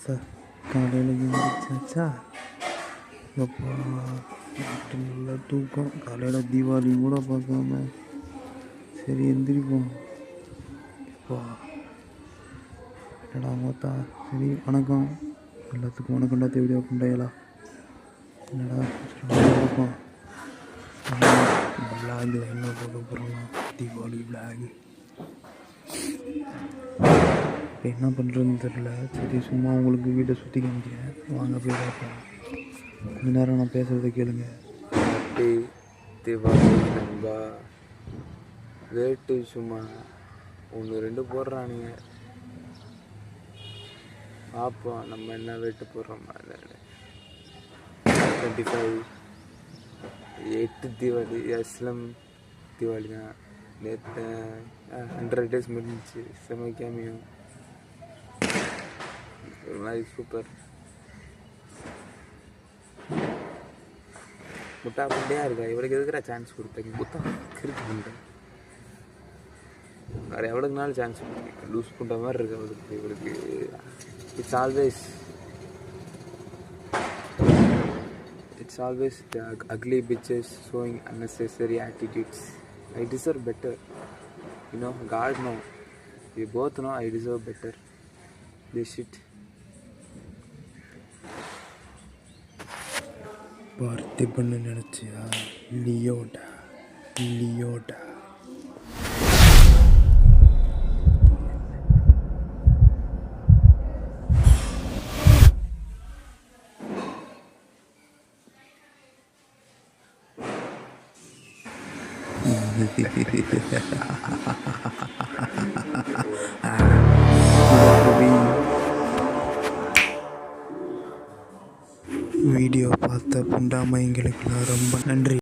காலையில் எழுந்திரிச்சாச்சா எப்பா நல்ல தூக்கம். காலையில் தீபாவளி கூட பார்க்காம சரி எந்திரிப்போம். எப்பா என்னடா மொத்தா. சரி வணக்கம் எல்லாத்துக்கும். வணக்கம்டா தேவையா கொண்டையலா. என்னடா பார்ப்போம். விளாகு என்ன போட்டு போகிறோம். தீபாவளி விளாகு என்ன பண்ணுறதுன்னு தெரில. சரி சும்மா உங்களுக்கு வீட்டை சுற்றி காமிக்கிறேன், வாங்க போய் பார்ப்போம். கொஞ்ச நேரம் நான் பேசுகிறத கேளுங்க. ஹாப்பி தீபாவளி நண்பா. வேட்டு சும்மா 1-2 போடுறானுங்க, பார்ப்போம் நம்ம என்ன வேட்டு போடுறோம். 25 8 தீபாவளி அஸ்லம் தீபாவளி தான். நேற்று 100 days முடிஞ்சிச்சு. செம கேமியும் ஒரு மாதிரி சூப்பர். முட்டா புண்டையாக இருக்கா. இவளுக்கு எதுக்குற சான்ஸ் கொடுத்தீங்க? முட்டா கிறுக்கு புண்டை. வேறு எவ்வளோக்குனாலும் சான்ஸ் கொடுத்தீங்க. லூஸ் புண்டை மாதிரி இருக்கு அவளுக்கு. இவளுக்கு it's always the ugly bitches showing unnecessary attitudes. I deserve better. You know, God know. We both know I deserve better. This shit. பார்த்தி பண்ண நினச்சியா? லியோடா. வீடியோ பார்த்த புண்டாமைங்களுக்கெல்லாம் ரொம்ப நன்றி.